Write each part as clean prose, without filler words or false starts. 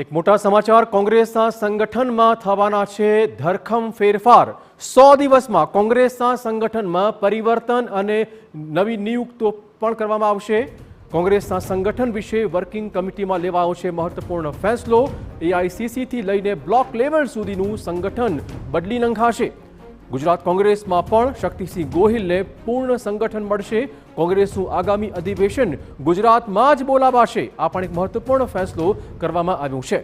એક મોટા સમાચાર કોંગ્રેસના સંગઠનમાં થવાના છે ધરખમ ફેરફાર 100 દિવસમાં કોંગ્રેસના સંગઠનમાં પરિવર્તન અને નવી નિયુક્તિઓ પણ કરવામાં આવશે। કોંગ્રેસના સંગઠન વિશે વર્કિંગ કમિટીમાં લેવાયો છે મહત્વપૂર્ણ ફેસલો। એઆઈસીસી થી લઈને બ્લોક લેવલ સુધીનું સંગઠન બદલી નંખાશે। ગુજરાત કોંગ્રેસમાં પણ શક્તિસિંહ ગોહિલને પૂર્ણ સંગઠન મળશે। કોંગ્રેસનું આગામી અધિવેશન ગુજરાતમાં જ બોલાવાશે। આ પણ એક મહત્વપૂર્ણ ફેસલો કરવામાં આવ્યો છે।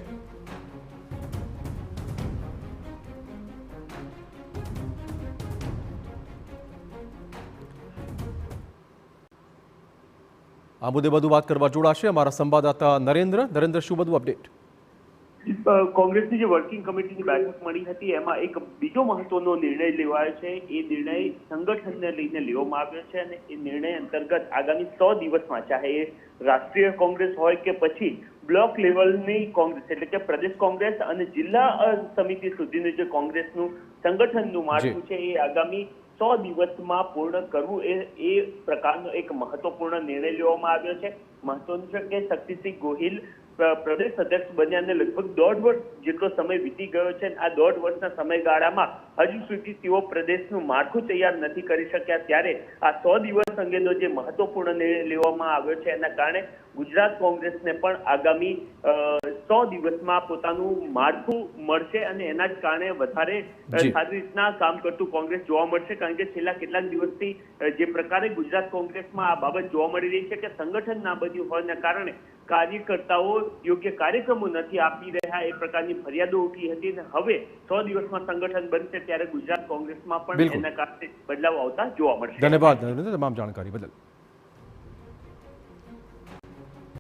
આ મુદ્દે વધુ વાત કરવા જોડાશે અમારા સંવાદદાતા નરેન્દ્ર શું બધું અપડેટ? કોંગ્રેસની જે વર્કિંગ કમિટીની બેઠક મળી હતી એમાં એક બીજો મહત્વનો નિર્ણય લેવાયો છે। એ નિર્ણય સંગઠનને લઈને લેવામાં આવ્યો છે અને એ નિર્ણય અંતર્ગત આગામી 100 દિવસમાં ચાહે એ રાષ્ટ્રીય કોંગ્રેસ હોય કે પછી બ્લોક લેવલની કોંગ્રેસ એટલે કે પ્રદેશ કોંગ્રેસ અને જિલ્લા સમિતિ સુધીનું જે કોંગ્રેસનું સંગઠનનું માળખું છે એ આગામી 100 દિવસમાં પૂર્ણ કરવું એ પ્રકારનો એક મહત્વપૂર્ણ નિર્ણય લેવામાં આવ્યો છે। મહત્વનું છે કે શક્તિસિંહ ગોહિલ પ્રદેશ અધ્યક્ષ બન્યાને લગભગ 1.5 વર્ષ જેટલો સમય વીતી ગયો છે। આ 1.5 વર્ષના સમયગાળામાં હજુ સુધી તેઓ પ્રદેશનું માળખું તૈયાર નથી કરી શક્યા। ત્યારે આ 100 દિવસ અંગેનો જે મહત્વપૂર્ણ નિર્ણય લેવામાં આવ્યો છે એના કારણે ગુજરાત કોંગ્રેસને પણ આગામી 100 દિવસમાં પોતાનું માળખું મળશે અને એના જ કારણે વધારે સારી રીતના કામ કરતું કોંગ્રેસ જોવા મળશે। કારણ કે છેલ્લા કેટલાક દિવસથી જે પ્રકારે ગુજરાત કોંગ્રેસમાં આ બાબત જોવા મળી રહી છે કે સંગઠન ના બન્યું હોવાના કારણે કાર્યકર્તાઓ યોગ્ય કાર્યક્રમો નથી આપી રહ્યા એ પ્રકારની ફરિયાદો ઉઠી હતી અને હવે 100 દિવસમાં સંગઠન બનશે ત્યારે ગુજરાત કોંગ્રેસમાં પણ એના કારણે બદલાવ આવતા જોવા મળશે। ધન્યવાદ તમામ જાણકારી બદલ।